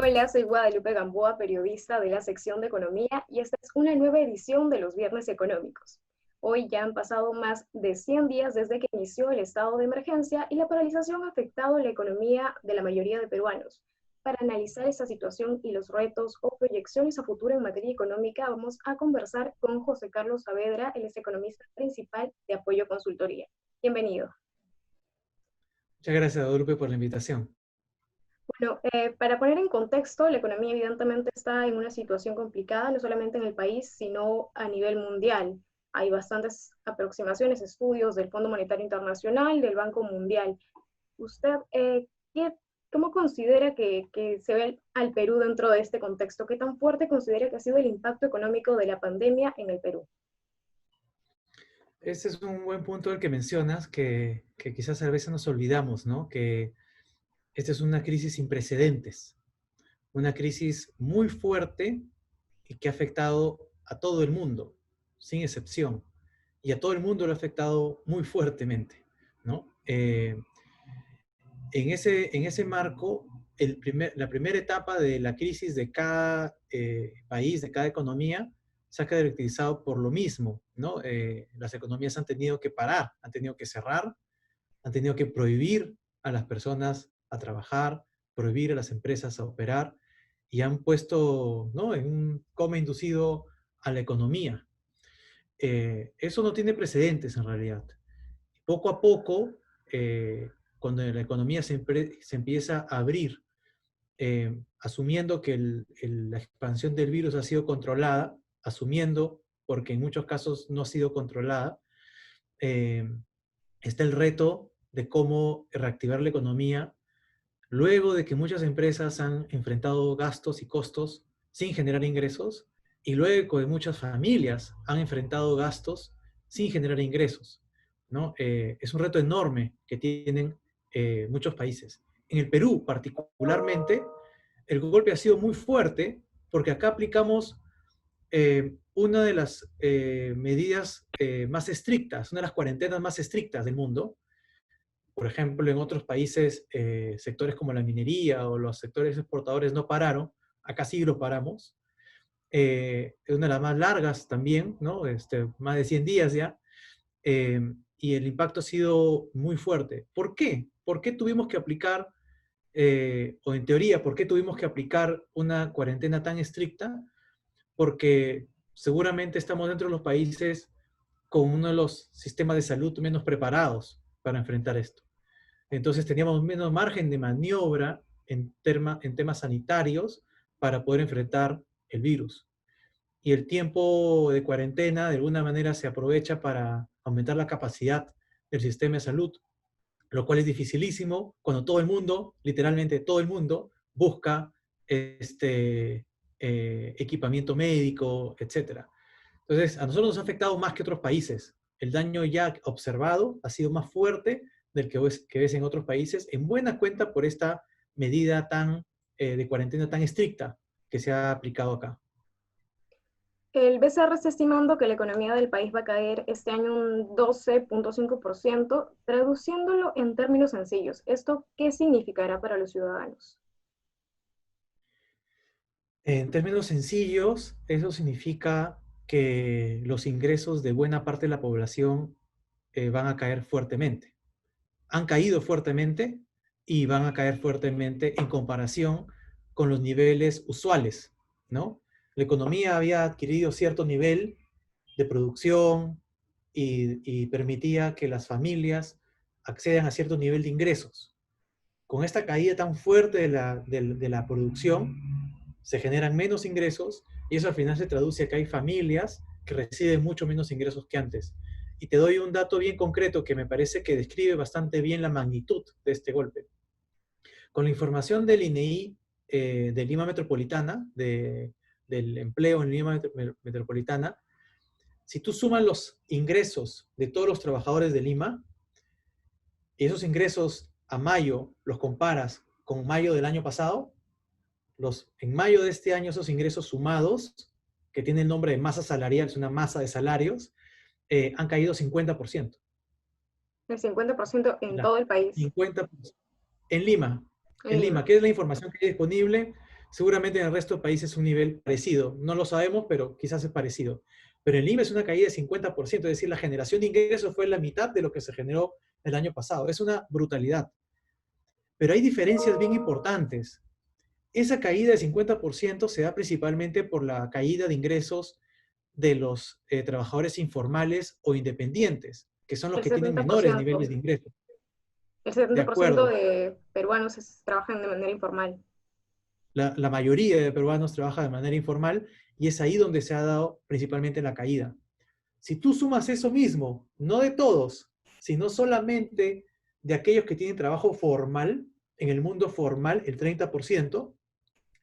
Hola, soy Guadalupe Gamboa, periodista de la sección de Economía, y esta es una nueva edición de los Viernes Económicos. Hoy ya han pasado más de 100 días desde que inició el estado de emergencia y la paralización ha afectado la economía de la mayoría de peruanos. Para analizar esta situación y los retos o proyecciones a futuro en materia económica, vamos a conversar con José Carlos Saavedra, él es economista principal de Apoyo Consultoría. Bienvenido. Muchas gracias, Guadalupe, por la invitación. Bueno, para poner en contexto, la economía evidentemente está en una situación complicada, no solamente en el país, sino a nivel mundial. Hay bastantes aproximaciones, estudios del Fondo Monetario Internacional, del Banco Mundial. ¿Usted cómo considera que se ve al Perú dentro de este contexto? ¿Qué tan fuerte considera que ha sido el impacto económico de la pandemia en el Perú? Ese es un buen punto el que mencionas, que quizás a veces nos olvidamos, ¿no? Que esta es una crisis sin precedentes, una crisis muy fuerte y que ha afectado a todo el mundo, sin excepción. Y a todo el mundo lo ha afectado muy fuertemente, ¿no? En ese marco, la primera etapa de la crisis de cada país, de cada economía, se ha caracterizado por lo mismo, ¿no? Las economías han tenido que parar, han tenido que cerrar, han tenido que prohibir a las personas a trabajar, prohibir a las empresas a operar, y han puesto, ¿no?, en un coma inducido a la economía. Eso no tiene precedentes en realidad. Poco a poco, cuando la economía se empieza a abrir, asumiendo que la expansión del virus ha sido controlada, asumiendo, porque en muchos casos no ha sido controlada, eh, está el reto de cómo reactivar la economía luego de que muchas empresas han enfrentado gastos y costos sin generar ingresos, y luego de muchas familias han enfrentado gastos sin generar ingresos, ¿no? Es un reto enorme que tienen muchos países. En el Perú, particularmente, el golpe ha sido muy fuerte porque acá aplicamos una de las medidas más estrictas, una de las cuarentenas más estrictas del mundo. Por ejemplo, en otros países, sectores como la minería o los sectores exportadores no pararon, acá sí lo paramos. Es una de las más largas también, ¿no? Más de 100 días ya, eh, y el impacto ha sido muy fuerte. ¿Por qué? ¿Por qué tuvimos que aplicar, o en teoría, por qué tuvimos que aplicar una cuarentena tan estricta? Porque seguramente estamos dentro de los países con uno de los sistemas de salud menos preparados para enfrentar esto. Entonces teníamos menos margen de maniobra en temas sanitarios para poder enfrentar el virus. Y el tiempo de cuarentena de alguna manera se aprovecha para aumentar la capacidad del sistema de salud, lo cual es dificilísimo cuando todo el mundo, literalmente todo el mundo, busca equipamiento médico, etc. Entonces, a nosotros nos ha afectado más que otros países. El daño ya observado ha sido más fuerte del que ves en otros países, en buena cuenta por esta medida de cuarentena tan estricta que se ha aplicado acá. El BCR está estimando que la economía del país va a caer este año un 12,5%, traduciéndolo en términos sencillos. ¿Esto qué significará para los ciudadanos? En términos sencillos, eso significa que los ingresos de buena parte de la población van a caer fuertemente. Han caído fuertemente y van a caer fuertemente en comparación con los niveles usuales, ¿no? La economía había adquirido cierto nivel de producción y permitía que las familias accedan a cierto nivel de ingresos. Con esta caída tan fuerte de la producción, se generan menos ingresos y eso al final se traduce a que hay familias que reciben mucho menos ingresos que antes. Y te doy un dato bien concreto que me parece que describe bastante bien la magnitud de este golpe. Con la información del INEI de Lima Metropolitana, del empleo en Lima Metropolitana, si tú sumas los ingresos de todos los trabajadores de Lima, y esos ingresos a mayo los comparas con mayo del año pasado, en mayo de este año esos ingresos sumados, que tiene el nombre de masa salarial, es una masa de salarios, han caído 50%. El 50% en La, todo el país, 50%. En Lima, en en Lima. Lima, ¿qué es la información que hay disponible? Seguramente en el resto de países es un nivel parecido. No lo sabemos, pero quizás es parecido. Pero en Lima es una caída de 50%, es decir, la generación de ingresos fue la mitad de lo que se generó el año pasado. Es una brutalidad. Pero hay diferencias bien importantes. Esa caída de 50% se da principalmente por la caída de ingresos de los trabajadores informales o independientes, que son los El que tienen setenta por menores niveles ciento de ingresos. El De 70% acuerdo. de peruanos trabajan de manera informal. La mayoría de peruanos trabaja de manera informal y es ahí donde se ha dado principalmente la caída. Si tú sumas eso mismo, no de todos, sino solamente de aquellos que tienen trabajo formal, en el mundo formal, el 30%,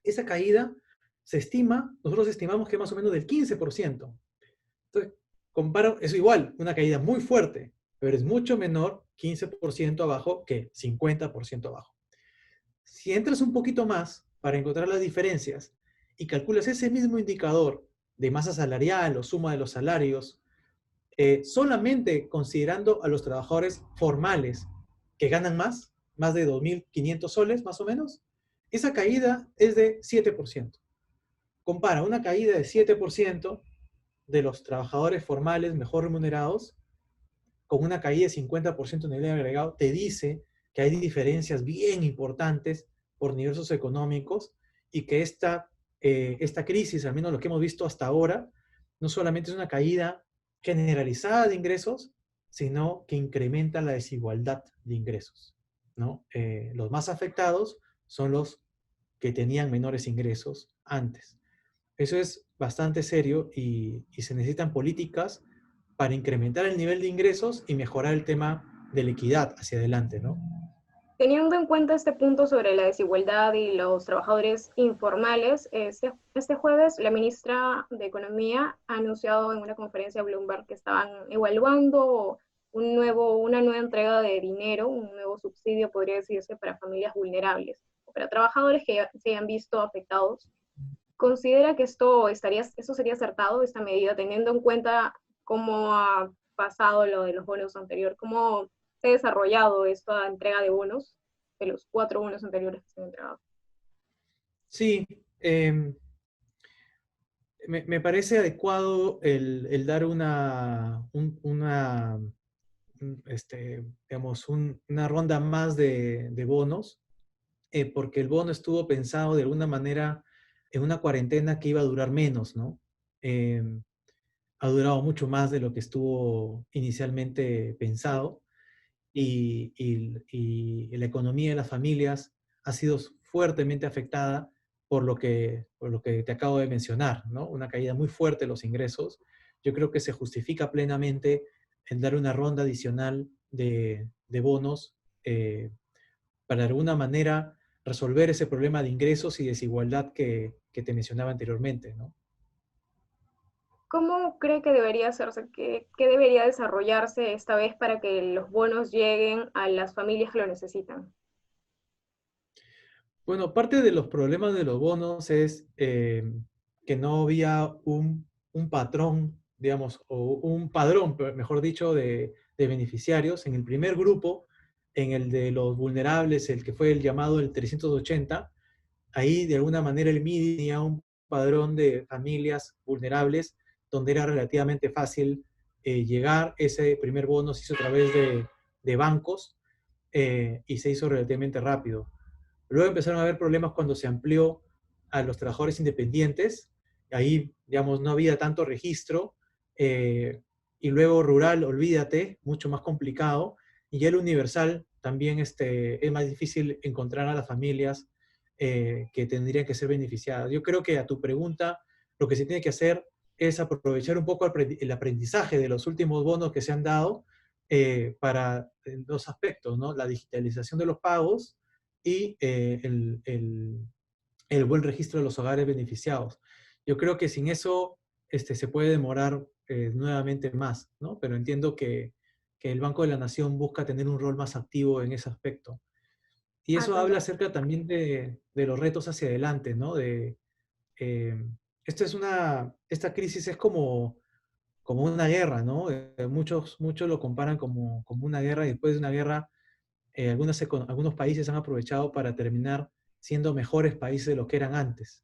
esa caída se estima, nosotros estimamos que más o menos del 15%. Entonces, comparo, es igual, una caída muy fuerte, pero es mucho menor, 15% abajo, que 50% abajo. Si entras un poquito más para encontrar las diferencias y calculas ese mismo indicador de masa salarial o suma de los salarios, solamente considerando a los trabajadores formales que ganan más de 2.500 soles más o menos, esa caída es de 7%. Compara una caída de 7% de los trabajadores formales mejor remunerados con una caída de 50% en el agregado, te dice que hay diferencias bien importantes por niveles socioeconómicos y que esta crisis, al menos lo que hemos visto hasta ahora, no solamente es una caída generalizada de ingresos, sino que incrementa la desigualdad de ingresos, ¿no? Los más afectados son los que tenían menores ingresos antes. Eso es bastante serio y se necesitan políticas para incrementar el nivel de ingresos y mejorar el tema de la equidad hacia adelante, ¿no? Teniendo en cuenta este punto sobre la desigualdad y los trabajadores informales, este jueves la ministra de Economía ha anunciado en una conferencia Bloomberg que estaban evaluando una nueva entrega de dinero, un nuevo subsidio, podría decirse, para familias vulnerables o para trabajadores que se hayan visto afectados. ¿Considera que esto sería acertado, esta medida, teniendo en cuenta cómo ha pasado lo de los bonos anteriores, cómo se ha desarrollado esta entrega de bonos, de los 4 bonos anteriores que se han entregado? Sí, me parece adecuado el dar digamos, una ronda más de bonos, porque el bono estuvo pensado de alguna manera en una cuarentena que iba a durar menos, ¿no? Ha durado mucho más de lo que estuvo inicialmente pensado y la economía de las familias ha sido fuertemente afectada por lo que te acabo de mencionar, ¿no? Una caída muy fuerte de los ingresos. Yo creo que se justifica plenamente el dar una ronda adicional de bonos para de alguna manera resolver ese problema de ingresos y desigualdad que te mencionaba anteriormente, ¿no? ¿Cómo cree que debería hacerse, qué debería desarrollarse esta vez para que los bonos lleguen a las familias que lo necesitan? Bueno, parte de los problemas de los bonos es que no había un patrón, digamos, o un padrón, mejor dicho, de beneficiarios. En el primer grupo, en el de los vulnerables, el que fue el llamado el 380, ahí de alguna manera el MIDI tenía un padrón de familias vulnerables donde era relativamente fácil llegar. Ese primer bono se hizo a través de bancos y se hizo relativamente rápido. Luego empezaron a haber problemas cuando se amplió a los trabajadores independientes. Ahí, digamos, no había tanto registro. Y luego rural, olvídate, mucho más complicado. Y ya el universal también es más difícil encontrar a las familias que tendrían que ser beneficiadas. Yo creo que a tu pregunta, lo que se tiene que hacer es aprovechar un poco el aprendizaje de los últimos bonos que se han dado para dos aspectos, ¿no? La digitalización de los pagos y el buen registro de los hogares beneficiados. Yo creo que sin eso se puede demorar nuevamente más, ¿no? Pero entiendo que el Banco de la Nación busca tener un rol más activo en ese aspecto. Y Ah, eso habla comprendo. acerca también de los retos hacia adelante, ¿no? Eh, esta crisis es como una guerra, ¿no? Muchos lo comparan como una guerra y después de una guerra algunos países han aprovechado para terminar siendo mejores países de lo que eran antes,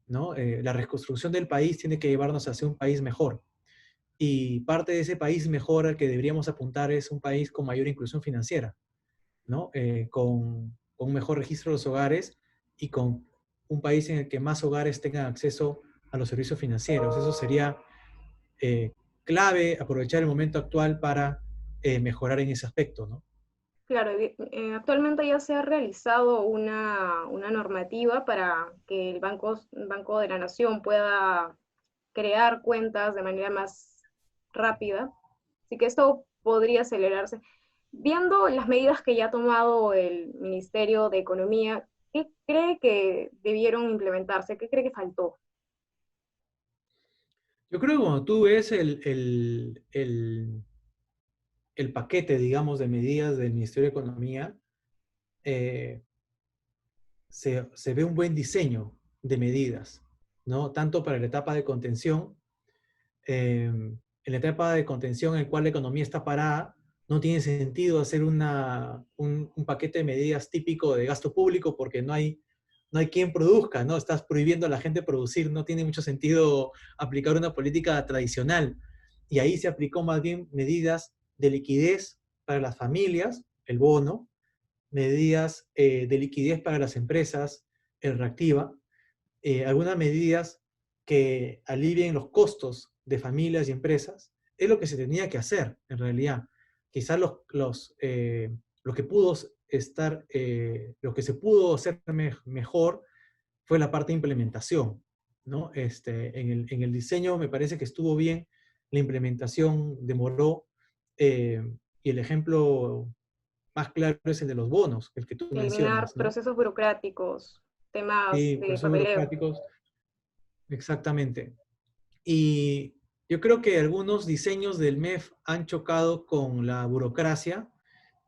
¿no? La reconstrucción del país tiene que llevarnos hacia un país mejor. Y parte de ese país mejor al que deberíamos apuntar es un país con mayor inclusión financiera, ¿no? Con un mejor registro de los hogares y con un país en el que más hogares tengan acceso a los servicios financieros. Eso sería eh, clave aprovechar el momento actual para mejorar en ese aspecto, ¿no? Claro, actualmente ya se ha realizado una normativa para que el Banco de la Nación pueda crear cuentas de manera más rápida. Así que esto podría acelerarse. Viendo las medidas que ya ha tomado el Ministerio de Economía, ¿qué cree que debieron implementarse? ¿Qué cree que faltó? Yo creo que cuando tú ves el paquete, digamos, de medidas del Ministerio de Economía, eh, se ve un buen diseño de medidas, ¿no? Tanto para la etapa de contención, en la etapa de contención en la cual la economía está parada, no tiene sentido hacer un paquete de medidas típico de gasto público porque no hay quien produzca, ¿no? Estás prohibiendo a la gente producir, no tiene mucho sentido aplicar una política tradicional. Y ahí se aplicó más bien medidas de liquidez para las familias, el bono, medidas de liquidez para las empresas, el reactiva, algunas medidas que alivien los costos de familias y empresas, es lo que se tenía que hacer en realidad. Quizás lo que pudo lo que se pudo hacer mejor fue la parte de implementación, ¿no? En el diseño me parece que estuvo bien, la implementación demoró, y el ejemplo más claro es el de los bonos, el que tú Eliminar mencionas, ¿no? procesos burocráticos, temas Sí, de procesos papeleo. burocráticos, exactamente. Y yo creo que algunos diseños del MEF han chocado con la burocracia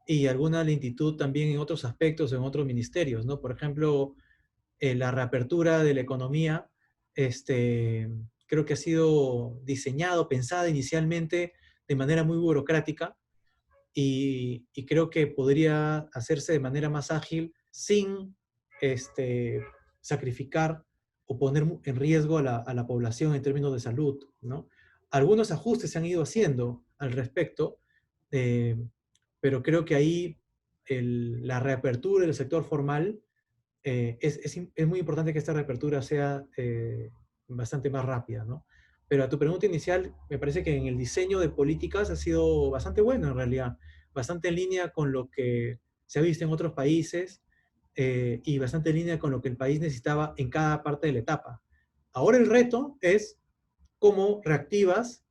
y alguna lentitud también en otros aspectos, en otros ministerios, ¿no? Por ejemplo, la reapertura de la economía, creo que ha sido diseñado, pensada inicialmente de manera muy burocrática y creo que podría hacerse de manera más ágil sin sacrificar o poner en riesgo a la población en términos de salud, ¿no? Algunos ajustes se han ido haciendo al respecto, eh, pero creo que ahí la reapertura del sector formal es muy importante que esta reapertura sea bastante más rápida, ¿no? Pero a tu pregunta inicial, me parece que en el diseño de políticas ha sido bastante bueno en realidad, bastante en línea con lo que se ha visto en otros países y bastante en línea con lo que el país necesitaba en cada parte de la etapa. Ahora el reto es cómo reactivas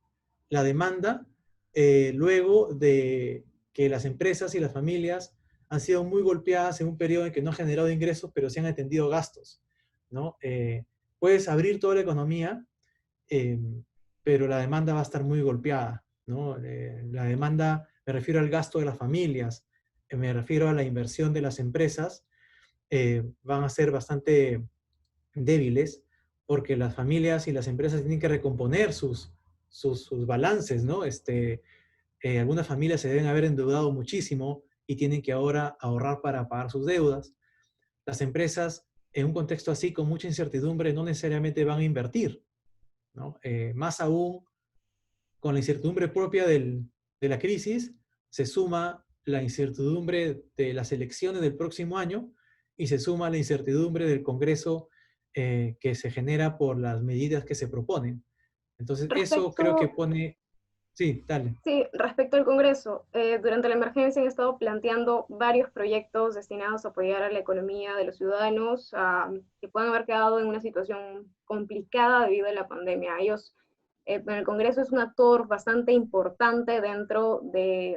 la demanda luego de que las empresas y las familias han sido muy golpeadas en un periodo en que no han generado ingresos, pero sí han atendido gastos, ¿no? Puedes abrir toda la economía, eh, pero la demanda va a estar muy golpeada, ¿no? La demanda, me refiero al gasto de las familias, me refiero a la inversión de las empresas, van a ser bastante débiles porque las familias y las empresas tienen que recomponer sus balances, ¿no? Algunas familias se deben haber endeudado muchísimo y tienen que ahora ahorrar para pagar sus deudas. Las empresas, en un contexto así, con mucha incertidumbre, no necesariamente van a invertir, ¿no? Más aún, con la incertidumbre propia de la crisis, se suma la incertidumbre de las elecciones del próximo año y se suma la incertidumbre del Congreso que se genera por las medidas que se proponen. Entonces, eso creo que Respecto pone... Sí, dale. Sí, respecto al Congreso, durante la emergencia han estado planteando varios proyectos destinados a apoyar a la economía de los ciudadanos que puedan haber quedado en una situación complicada debido a la pandemia. El Congreso es un actor bastante importante dentro de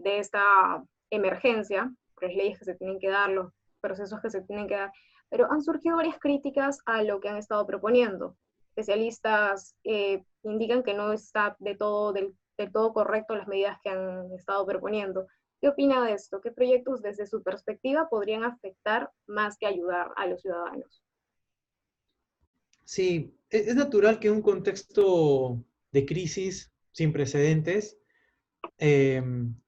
esta emergencia, las leyes que se tienen que dar, los procesos que se tienen que dar, pero han surgido varias críticas a lo que han estado proponiendo. Especialistas indican que no está del todo correcto las medidas que han estado proponiendo. ¿Qué opina de esto? ¿Qué proyectos desde su perspectiva podrían afectar más que ayudar a los ciudadanos? Sí, es natural que en un contexto de crisis sin precedentes,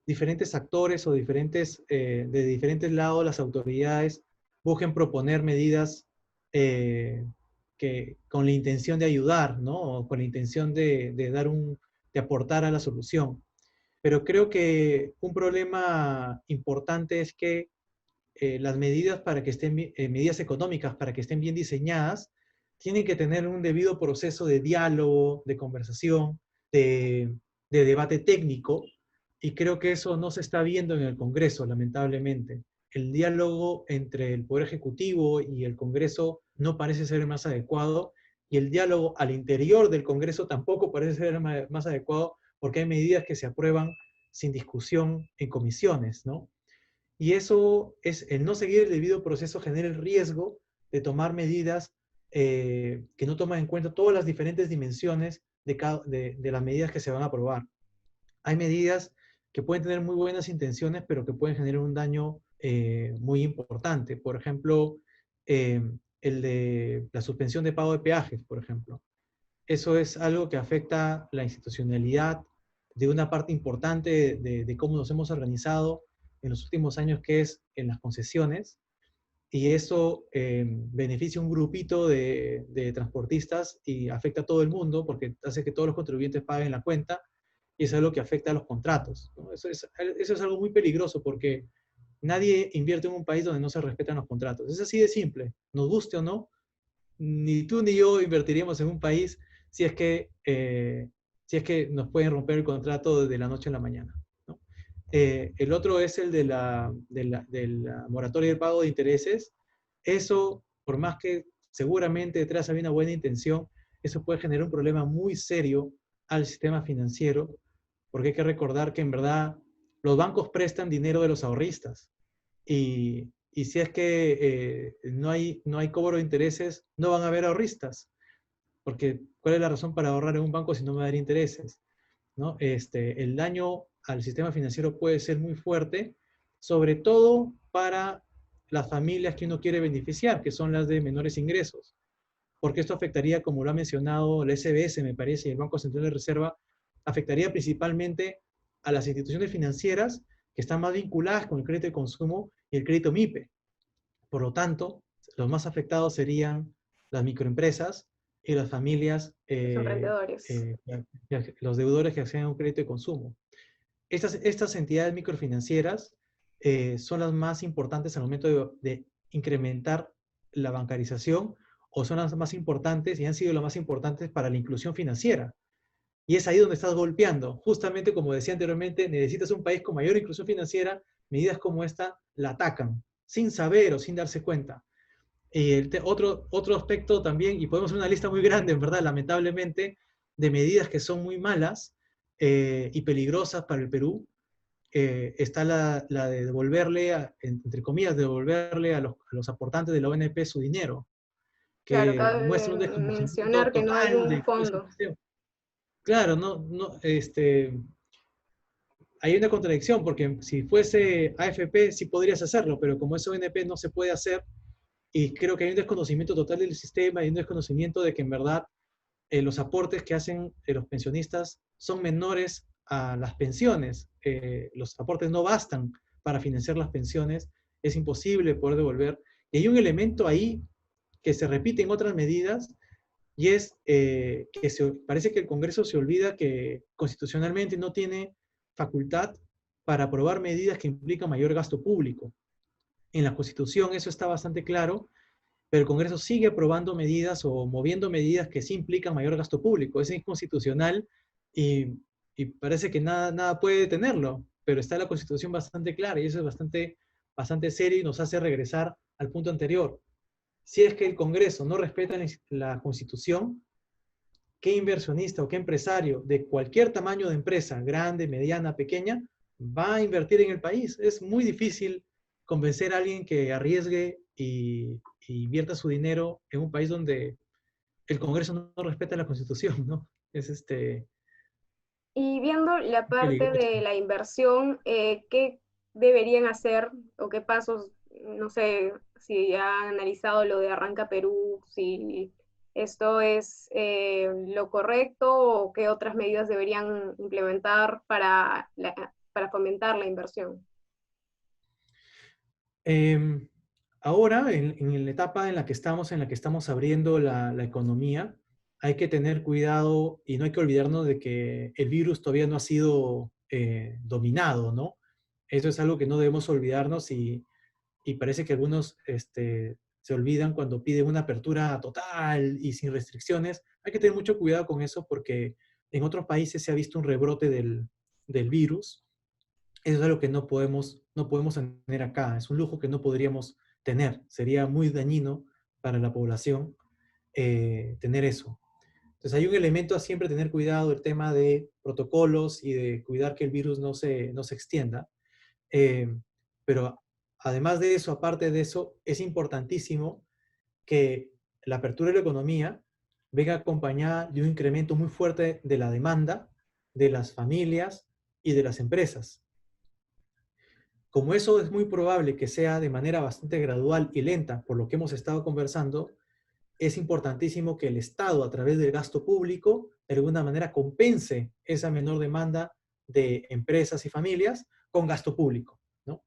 diferentes actores o de diferentes lados, las autoridades busquen proponer medidas que con la intención de ayudar, ¿no? O con la intención de aportar a la solución. Pero creo que un problema importante es que las medidas para que estén, medidas económicas para que estén bien diseñadas, tienen que tener un debido proceso de diálogo, de conversación, de, de debate técnico, y creo que eso no se está viendo en el Congreso, lamentablemente. El diálogo entre el Poder Ejecutivo y el Congreso no parece ser el más adecuado, y el diálogo al interior del Congreso tampoco parece ser el más adecuado, porque hay medidas que se aprueban sin discusión en comisiones, ¿no? Y eso es, el no seguir el debido proceso genera el riesgo de tomar medidas que no toman en cuenta todas las diferentes dimensiones de las medidas que se van a aprobar. Hay medidas que pueden tener muy buenas intenciones, pero que pueden generar un daño muy importante. Por ejemplo, eh, el de la suspensión de pago de peajes, por ejemplo. Eso es algo que afecta la institucionalidad de una parte importante de cómo nos hemos organizado en los últimos años, que es en las concesiones, y eso beneficia a un grupito de transportistas y afecta a todo el mundo porque hace que todos los contribuyentes paguen la cuenta, y eso es lo que afecta a los contratos, ¿no? Eso es algo muy peligroso porque nadie invierte en un país donde no se respetan los contratos. Es así de simple, nos guste o no, ni tú ni yo invertiríamos en un país si es que nos pueden romper el contrato de la noche a la mañana, ¿no? El otro es el de la moratoria del pago de intereses. Eso, por más que seguramente detrás había una buena intención, eso puede generar un problema muy serio al sistema financiero, porque hay que recordar que en verdad los bancos prestan dinero de los ahorristas, y si es que no hay cobro de intereses, no van a haber ahorristas, porque ¿cuál es la razón para ahorrar en un banco si no me va a dar intereses? ¿No? El daño al sistema financiero puede ser muy fuerte, sobre todo para las familias que uno quiere beneficiar, que son las de menores ingresos, porque esto afectaría, como lo ha mencionado la SBS, me parece, y el Banco Central de Reserva, afectaría principalmente a las instituciones financieras que están más vinculadas con el crédito de consumo y el crédito MIPE. Por lo tanto, los más afectados serían las microempresas y las familias, Los emprendedores. los deudores que acceden a un crédito de consumo. Estas entidades microfinancieras son las más importantes al momento de incrementar la bancarización, o son las más importantes y han sido las más importantes para la inclusión financiera. Y es ahí donde estás golpeando. Justamente como decía anteriormente, necesitas un país con mayor inclusión financiera, medidas como esta la atacan, sin saber o sin darse cuenta. Y otro aspecto también, y podemos hacer una lista muy grande, en verdad, lamentablemente, de medidas que son muy malas y peligrosas para el Perú, está la de devolverle, entre comillas, devolverle a los aportantes de la ONP su dinero, Claro, que cabe muestra un desconocimiento mencionar que no hay total un de cómo es el fondo. sistema. Claro, hay una contradicción, porque si fuese AFP sí podrías hacerlo, pero como es ONP no se puede hacer, y creo que hay un desconocimiento total del sistema y un desconocimiento de que en verdad los aportes que hacen los pensionistas son menores a las pensiones. Los aportes no bastan para financiar las pensiones, es imposible poder devolver. Y hay un elemento ahí que se repite en otras medidas, y es que parece que el Congreso se olvida que constitucionalmente no tiene facultad para aprobar medidas que implican mayor gasto público. En la Constitución eso está bastante claro, pero el Congreso sigue aprobando medidas o moviendo medidas que sí implican mayor gasto público. Es inconstitucional, y, y parece que nada puede detenerlo, pero está la Constitución bastante clara, y eso es bastante serio y nos hace regresar al punto anterior. Si es que el Congreso no respeta la Constitución, ¿qué inversionista o qué empresario de cualquier tamaño de empresa, grande, mediana, pequeña, va a invertir en el país? Es muy difícil convencer a alguien que arriesgue y invierta su dinero en un país donde el Congreso no respeta la Constitución, ¿no? Es Y viendo la parte peligroso. de la inversión, ¿qué deberían hacer o qué pasos? No sé si han analizado lo de Arranca Perú, si esto es lo correcto o qué otras medidas deberían implementar para fomentar la inversión. Eh, Ahora, en la etapa en la que estamos abriendo la economía, hay que tener cuidado y no hay que olvidarnos de que el virus todavía no ha sido dominado, ¿no? Eso es algo que no debemos olvidarnos y parece que algunos se olvidan cuando piden una apertura total y sin restricciones. Hay que tener mucho cuidado con eso porque en otros países se ha visto un rebrote del virus. Eso es algo que no podemos tener acá. Es un lujo que no podríamos tener. Sería muy dañino para la población tener eso. Entonces hay un elemento a siempre tener cuidado, el tema de protocolos y de cuidar que el virus no se extienda. Eh, pero además de eso, aparte de eso, es importantísimo que la apertura de la economía venga acompañada de un incremento muy fuerte de la demanda de las familias y de las empresas. Como eso es muy probable que sea de manera bastante gradual y lenta, por lo que hemos estado conversando, es importantísimo que el Estado, a través del gasto público, de alguna manera compense esa menor demanda de empresas y familias con gasto público, ¿no?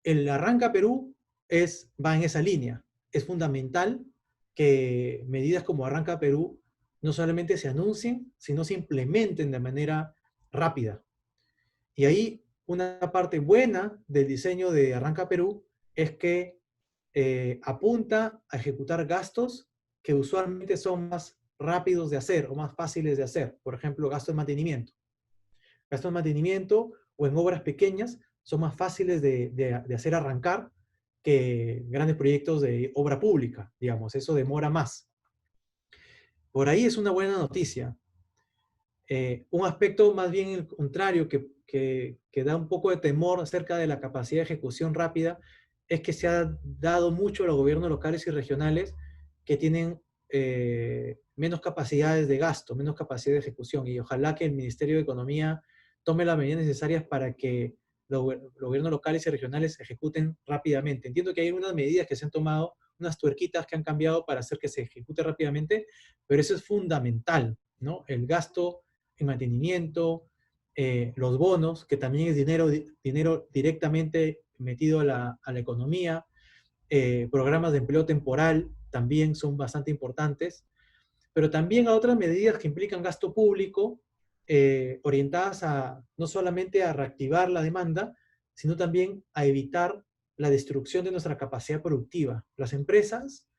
El Arranca Perú va en esa línea. Es fundamental que medidas como Arranca Perú no solamente se anuncien, sino se implementen de manera rápida. Y ahí una parte buena del diseño de Arranca Perú es que apunta a ejecutar gastos que usualmente son más rápidos de hacer o más fáciles de hacer. Por ejemplo, gasto en mantenimiento. Gastos en mantenimiento o en obras pequeñas son más fáciles de hacer arrancar que grandes proyectos de obra pública, digamos. Eso demora más. Por ahí es una buena noticia. Un aspecto más bien el contrario que da un poco de temor acerca de la capacidad de ejecución rápida es que se ha dado mucho a los gobiernos locales y regionales que tienen menos capacidades de gasto, menos capacidad de ejecución. Y ojalá que el Ministerio de Economía tome las medidas necesarias para que los gobiernos locales y regionales ejecuten rápidamente. Entiendo que hay unas medidas que se han tomado, unas tuerquitas que han cambiado para hacer que se ejecute rápidamente, pero eso es fundamental, ¿no? El gasto en mantenimiento, los bonos, que también es dinero directamente metido a la economía, programas de empleo temporal también son bastante importantes, pero también a otras medidas que implican gasto público, orientadas no solamente a reactivar la demanda, sino también a evitar la destrucción de nuestra capacidad productiva. Las empresas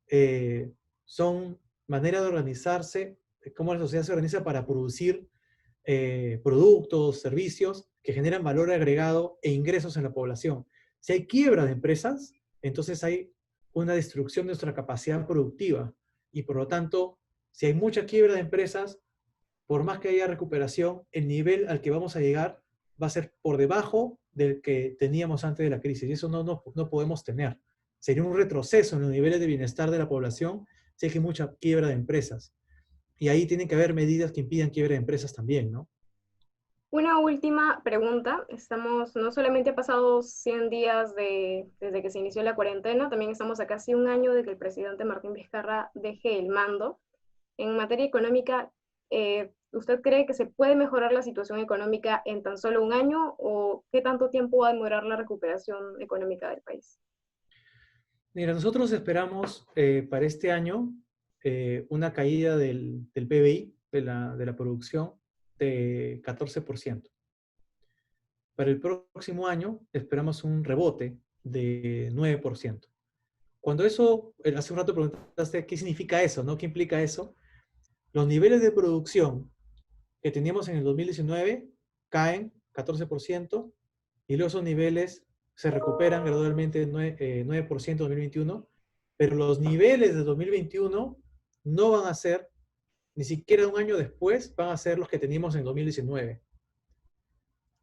eh, son manera de organizarse, cómo la sociedad se organiza para producir productos, servicios que generan valor agregado e ingresos en la población. Si hay quiebra de empresas, entonces hay una destrucción de nuestra capacidad productiva y por lo tanto, si hay mucha quiebra de empresas, por más que haya recuperación, el nivel al que vamos a llegar va a ser por debajo del que teníamos antes de la crisis y eso no podemos tener. Sería un retroceso en los niveles de bienestar de la población si hay mucha quiebra de empresas. Y ahí tienen que haber medidas que impidan quiebra de empresas también, ¿no? Una última pregunta. No solamente ha pasado 100 días desde que se inició la cuarentena, también estamos a casi un año de que el presidente Martín Vizcarra deje el mando. En materia económica, ¿usted cree que se puede mejorar la situación económica en tan solo un año o qué tanto tiempo va a demorar la recuperación económica del país? Mira, nosotros esperamos para este año una caída del PBI, de la producción, de 14%. Para el próximo año esperamos un rebote de 9%. Cuando eso, hace un rato preguntaste qué significa eso, ¿no? ¿Qué implica eso? Los niveles de producción que teníamos en el 2019 caen 14% y luego esos niveles se recuperan gradualmente 9% en 2021, pero los niveles de 2021 no van a ser, ni siquiera un año después, van a ser los que teníamos en 2019.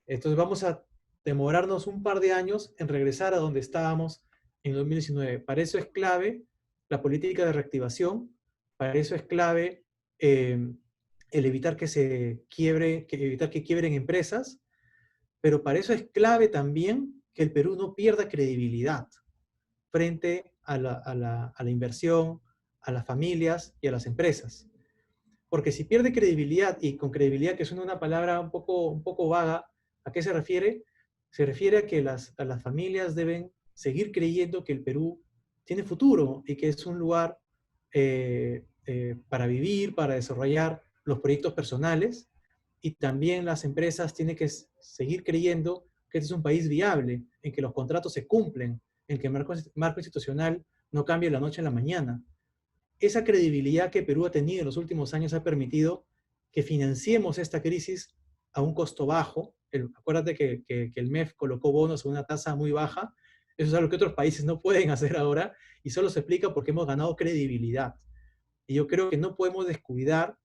Entonces vamos a demorarnos un par de años en regresar a donde estábamos en 2019. Para eso es clave la política de reactivación, para eso es clave el evitar que se quiebre, evitar que quiebren empresas, pero para eso es clave también que el Perú no pierda credibilidad frente a la inversión, a las familias y a las empresas. Porque si pierde credibilidad, y con credibilidad que suena una palabra un poco vaga, ¿a qué se refiere? Se refiere a que a las familias deben seguir creyendo que el Perú tiene futuro y que es un lugar para vivir, para desarrollar los proyectos personales, y también las empresas tienen que seguir creyendo que este es un país viable, en que los contratos se cumplen, en que el marco institucional no cambia de la noche a la mañana. Esa credibilidad que Perú ha tenido en los últimos años ha permitido que financiemos esta crisis a un costo bajo. Acuérdate que el MEF colocó bonos a una tasa muy baja. Eso es algo que otros países no pueden hacer ahora, y solo se explica porque hemos ganado credibilidad. Y yo creo que no podemos descuidar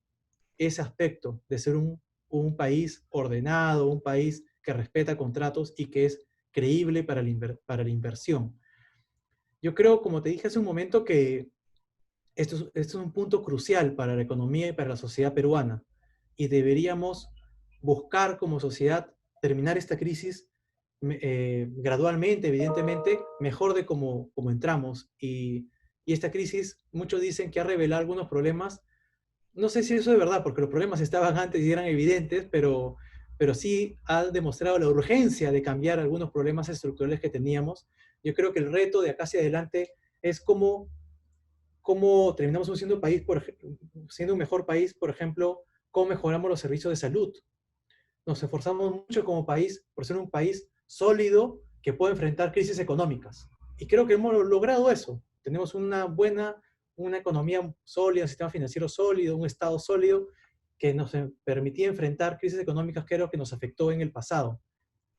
ese aspecto de ser un país ordenado, un país que respeta contratos y que es creíble para la inversión. Yo creo, como te dije hace un momento, que esto es un punto crucial para la economía y para la sociedad peruana, y deberíamos buscar como sociedad terminar esta crisis gradualmente, evidentemente, mejor de como entramos. Y esta crisis, muchos dicen que ha revelado algunos problemas. No sé si eso es verdad, porque los problemas estaban antes y eran evidentes, pero sí ha demostrado la urgencia de cambiar algunos problemas estructurales que teníamos. Yo creo que el reto de acá hacia adelante es cómo terminamos siendo un país, siendo un mejor país, por ejemplo, cómo mejoramos los servicios de salud. Nos esforzamos mucho como país por ser un país sólido que puede enfrentar crisis económicas. Y creo que hemos logrado eso. Tenemos una economía sólida, un sistema financiero sólido, un Estado sólido que nos permitía enfrentar crisis económicas que creo que nos afectó en el pasado.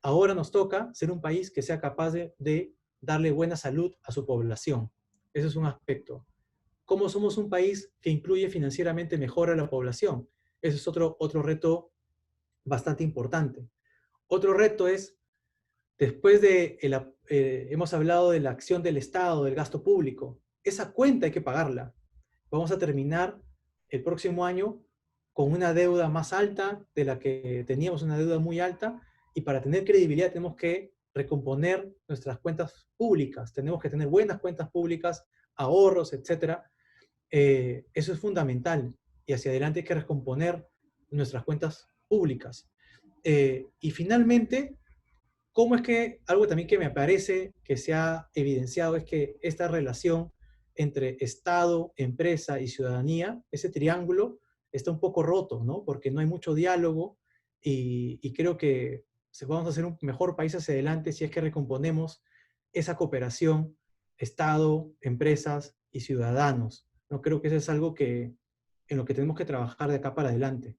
Ahora nos toca ser un país que sea capaz de darle buena salud a su población. Ese es un aspecto. ¿Cómo somos un país que incluye financieramente mejor a la población? Ese es otro reto bastante importante. Otro reto es, después hemos hablado de la acción del Estado, del gasto público, esa cuenta hay que pagarla. Vamos a terminar el próximo año con una deuda más alta de la que teníamos, una deuda muy alta, y para tener credibilidad tenemos que recomponer nuestras cuentas públicas, tenemos que tener buenas cuentas públicas, ahorros, etcétera. Eso es fundamental, y hacia adelante hay que recomponer nuestras cuentas públicas. Y finalmente, ¿cómo es que algo también que me parece que se ha evidenciado es que esta relación entre Estado, empresa y ciudadanía, ese triángulo, está un poco roto, ¿no? Porque no hay mucho diálogo, y creo que vamos a ser un mejor país hacia adelante si es que recomponemos esa cooperación Estado, empresas y ciudadanos. No creo que eso es algo en lo que tenemos que trabajar de acá para adelante.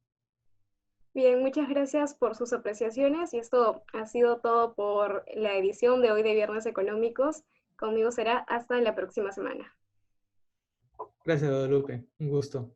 Bien, muchas gracias por sus apreciaciones y esto ha sido todo por la edición de hoy de Viernes Económicos. Conmigo será hasta la próxima semana. Gracias, Guadalupe. Un gusto.